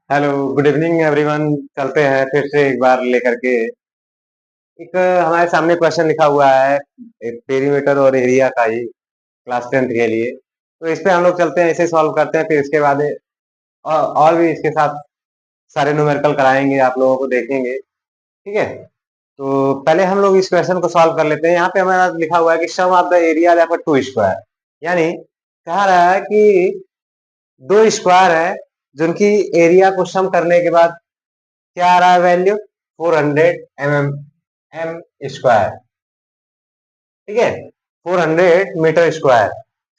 Hello, good evening everyone. चलते हैं फिर से एक बार लेकर के। एक हमारे सामने क्वेश्चन लिखा हुआ है, एक पेरीमीटर और एरिया का ही, क्लास 10th के लिए। तो इस पे हम लोग चलते हैं, इसे सॉल्व करते हैं, फिर इसके बाद और भी इसके साथ सारे न्यूमेरिकल कराएंगे, आप लोगों को देखेंगे। ठीक है, तो पहले हम लोग इस क्वेश्चन को सॉल्व कर लेते हैं। यहाँ पे हमारा लिखा हुआ है कि sum of the area of two square, यानी कह रहा है कि दो स्क्वायर है जिनकी एरिया को सम करने के बाद क्या आ रहा है वैल्यू, 400 एम स्क्वायर। ठीक है, 400 मीटर स्क्वायर।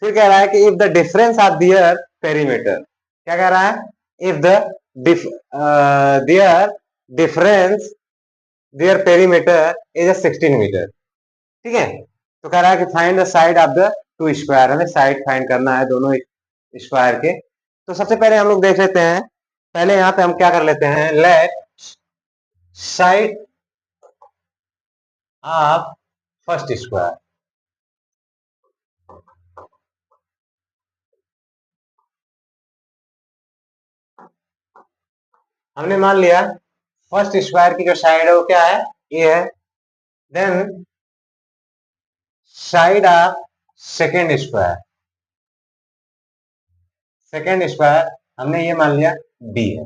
फिर कह रहा है कि if the difference of their perimeter, क्या कह रहा है, if the their difference their perimeter is 16 metre. ठीक है, तो कह रहा है कि find the side of the two square, हमें साइड फाइंड करना है दोनों स्क्वायर के। तो सबसे पहले हम लोग देख लेते हैं, पहले यहाँ पे हम क्या कर लेते हैं, let side of first square. हमने मान लिया फर्स्ट स्क्वायर की जो साइड है वो क्या है, ए है। Then side of second square, second square हमने ये मान लिया बी है।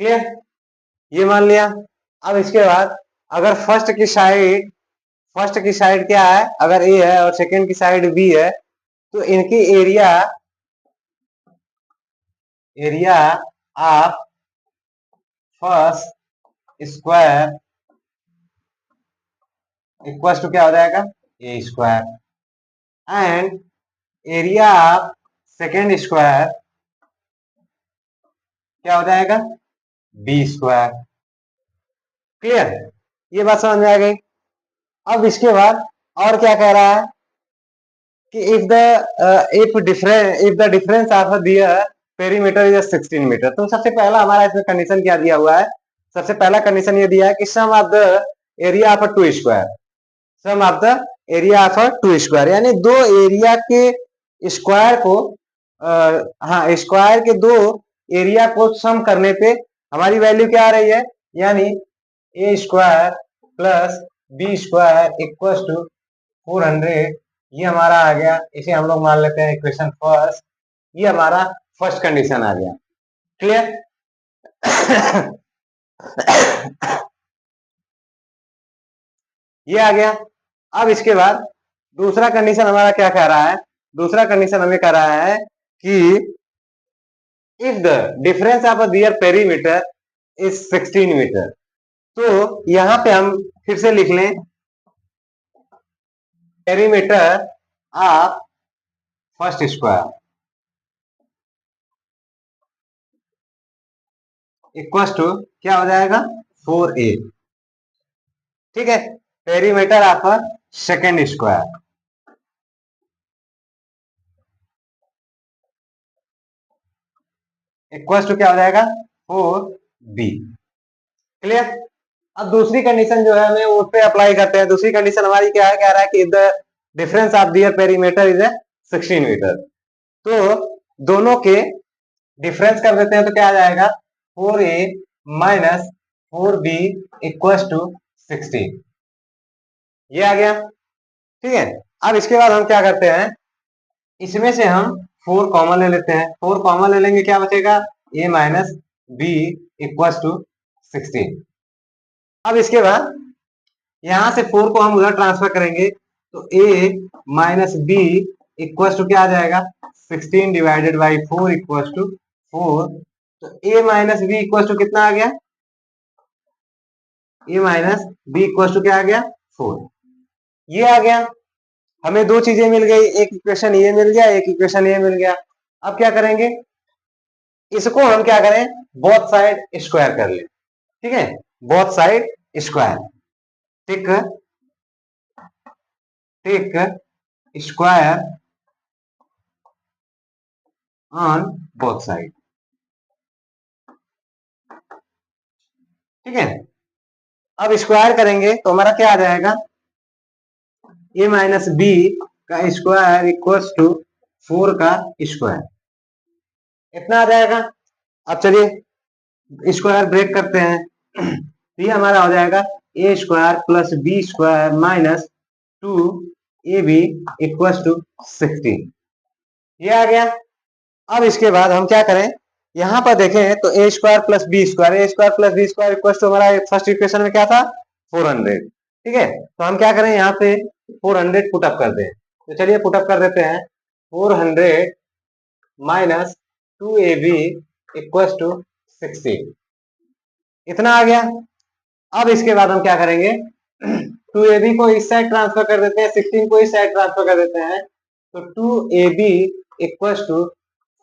क्लियर, ये मान लिया। अब इसके बाद अगर फर्स्ट की साइड क्या है, अगर ए है और सेकेंड की साइड बी है, तो इनकी area of first square equal to क्या हो जाएगा, A square, and area of second square क्या हो जाएगा, बी स्क्वायर। क्लियर, ये बात समझ में आ गई। अब इसके बाद और क्या कह रहा है कि if the difference of their perimeter is 16 metre. तो सबसे पहला हमारा इसमें कंडीशन क्या दिया हुआ है, सबसे पहला कंडीशन ये दिया है कि sum of the area of two square, sum of the area of two square, यानी दो एरिया के स्क्वायर को हाँ, स्क्वायर के दो एरिया को सम करने पे हमारी वैल्यू क्या आ रही है, यानी A square plus B square equal to 400। ये हमारा आ गया, इसे हम लोग मान लेते हैं इक्वेशन फर्स्ट। ये हमारा फर्स्ट कंडीशन आ गया। क्लियर ये आ गया। अब इसके बाद दूसरा कंडीशन हमारा क्या कह रहा है, दूसरा कंडीशन हमें कह रहा है कि if the difference of their perimeter is 16 metre. तो यहां पे हम फिर से लिख लें, perimeter of first square equal to क्या हो जाएगा, 4a। ठीक है, perimeter of second square equal to क्या हो जाएगा, 4b। क्लियर। अब दूसरी कंडीशन जो है हमें उस पे अप्लाई करते हैं। दूसरी कंडीशन हमारी क्या है, कह रहा है कि the difference of their perimeter is 16 metre. तो दोनों के डिफरेंस कर देते हैं तो क्या आ जाएगा, 4a minus 4b equal to 16। ये आ गया। ठीक है, अब इसके बाद हम क्या करते हैं, इसमें से हम 4 कॉमन ले लेते हैं। 4 कॉमन ले लेंगे, क्या बचेगा, a minus B equal to 16। अब इसके बाद यहां से 4 को हम उधर ट्रांसफर करेंगे, तो a minus B equal to क्या आ जाएगा, 16 डिवाइडेड बाई 4 इक्वल टू 4। तो a minus B equal to कितना आ गया, a minus B equal to क्या आ गया, 4। ये आ गया। हमें दो चीजें मिल गई, एक इक्वेशन ये मिल गया, एक इक्वेशन ये मिल गया। अब क्या करेंगे, इसको हम क्या करें, बोथ साइड स्क्वायर कर ले। ठीक है, बोथ साइड स्क्वायर, ठीक ठीक, स्क्वायर ऑन बोथ साइड। ठीक है, अब स्क्वायर करेंगे तो हमारा क्या आ जाएगा, ए माइनस बी का स्क्वायर इक्वल टू 4 का स्क्वायर, इतना आ जाएगा। अब चलिए स्क्वायर ब्रेक करते हैं। तो ये हमारा हो जाएगा A square plus B square minus 2ab equal to 16। ये आ गया। अब इसके बाद हम क्या करें, यहाँ पर देखें तो A square plus B square, A square plus B square equal to हमारा फर्स्ट इक्वेशन में क्या था 400। ठीक है, तो हम क्या करें यहाँ पे 400 पुटअप कर दें। तो चलिए पुटअप कर देते हैं। 400 माइनस 2ab इक्वल टू 16, इतना आ गया। अब इसके बाद हम क्या करेंगे 2ab को इस साइड ट्रांसफर कर देते हैं, 16 को इस साइड ट्रांसफर कर देते हैं। तो 2ab इक्वल टू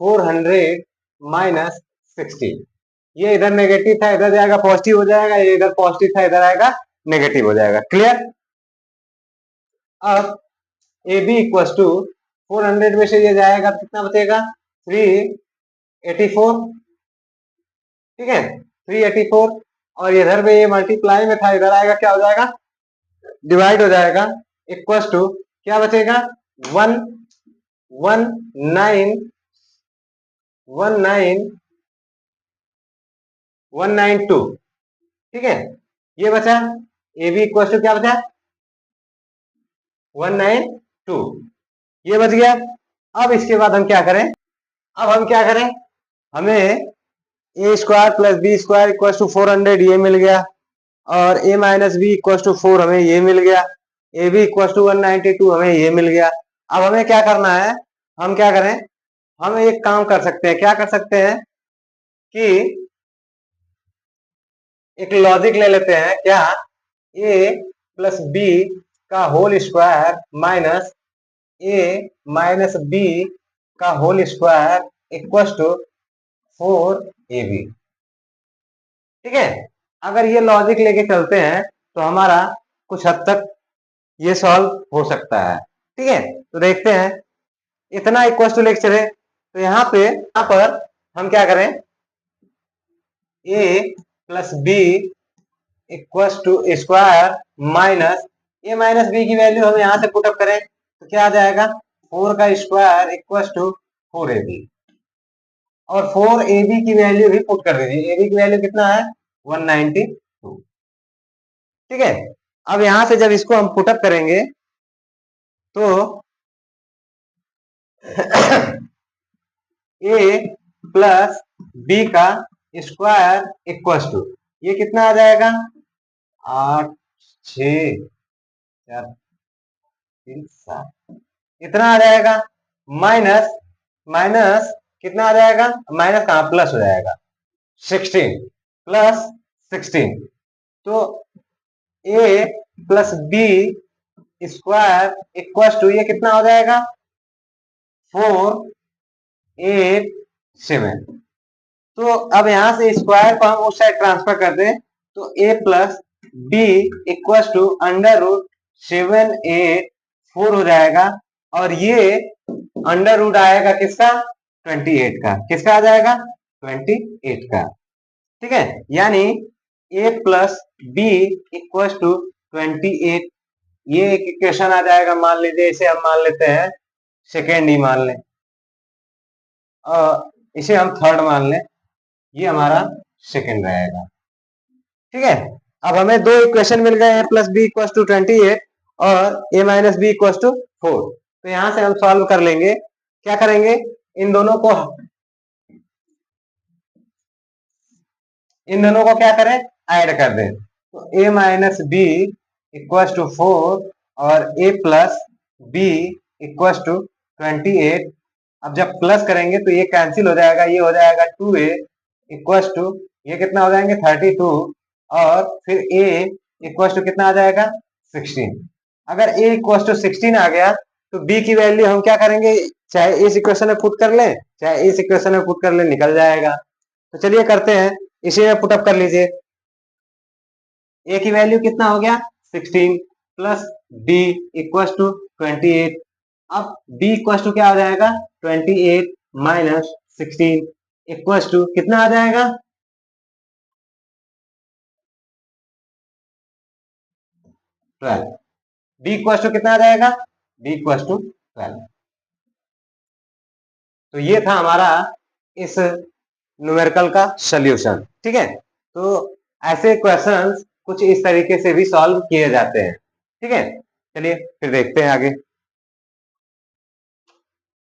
400 माइनस 16, ये इधर नेगेटिव था इधर जाएगा पॉजिटिव हो जाएगा, ये इधर पॉजिटिव था इधर आएगा नेगेटिव हो जाएगा। क्लियर। अब ab इक्वल टू 400 में से ये जाएगा तो कितना बचेगा 384। ठीक है, 384 और इधर में ये मल्टीप्लाई में था इधर आएगा क्या हो जाएगा डिवाइड हो जाएगा, इक्वल टू क्या बचेगा 192। ठीक है, ये बचा ए बी इक्वल टू क्या बचा 192, ये बच गया। अब इसके बाद हम क्या करें, हमें A square plus B square equal to 400 ये मिल गया और a minus B equal to 4 हमें ये मिल गया, ए बी इक्वल टू 192 हमें ये मिल गया। अब हमें क्या करना है, हम क्या करें, हम एक काम कर सकते हैं, क्या कर सकते हैं कि एक लॉजिक ले लेते हैं, क्या a प्लस बी का whole square minus a minus B का whole square equal to 4ab। ठीक है, अगर ये लॉजिक लेके चलते हैं तो हमारा कुछ हद तक ये सॉल्व हो सकता है। ठीक है, तो देखते हैं इतना इक्वल टू लेके चले तो यहाँ पर हम क्या करें a plus b equal to square minus a minus b की वैल्यू हम यहाँ से पुटअप करें तो क्या आ जाएगा 4 का स्क्वायर इक्वल टू 4ab और 4ab की वैल्यू भी पुट कर दीजिए, ab की वैल्यू कितना है 192। ठीक है, अब यहां से जब इसको हम पुटअप करेंगे तो a प्लस बी का स्क्वायर इक्वल टू ये कितना आ जाएगा 8 6 4 3 7 इतना आ जाएगा माइनस माइनस कितना आ जाएगा, माइनस कहां प्लस हो जाएगा 16 प्लस 16। तो a plus B square equal to ये कितना हो जाएगा 487। तो अब यहां से स्क्वायर को हम उस साइड ट्रांसफर कर दें तो a plus b equal to under root 784 हो जाएगा और ये अंडर रूट आएगा किसका 28 का, किसका आ जाएगा 28 का। ठीक है, यानी a plus b equal to 28, ये एक इक्वेशन आ जाएगा। मान लीजिए इसे हम मान लेते हैं सेकेंड ही मान लें और इसे हम थर्ड मान लें, ये हमारा सेकेंड रहेगा। ठीक है, अब हमें दो इक्वेशन मिल गए, a plus b equal to 28 और a minus B equal to 4। तो यहां से हम सॉल्व कर लेंगे, क्या करेंगे इन दोनों को क्या करें ऐड कर दें। तो a minus B equal to 4 और a plus b equal to 28। अब जब प्लस करेंगे तो ये कैंसिल हो जाएगा, ये हो जाएगा 2a इक्वल टू ये कितना हो जाएंगे 32 और फिर a इक्वल टू कितना आ जाएगा 16। अगर a इक्वल टू 16 आ गया तो b की वैल्यू हम क्या करेंगे, चाहे इस इक्वेशन में पुट कर लें चाहे इस इक्वेशन में पुट कर लें, निकल जाएगा। तो चलिए करते हैं, इसी में पुटअप कर लीजिए। a की वैल्यू कितना हो गया 16 प्लस b इक्वल टू 28। अब b इक्वल टू क्या हो जाएगा 28 माइनस 16 इक्वल टू कितना आ जाएगा 12। b इक्वल टू कितना आ जाएगा b इक्वल टू 12। तो ये था हमारा इस न्यूमेरिकल का सोल्यूशन। ठीक है, तो ऐसे क्वेश्चंस कुछ इस तरीके से भी सॉल्व किए जाते हैं। ठीक है, चलिए फिर देखते हैं आगे।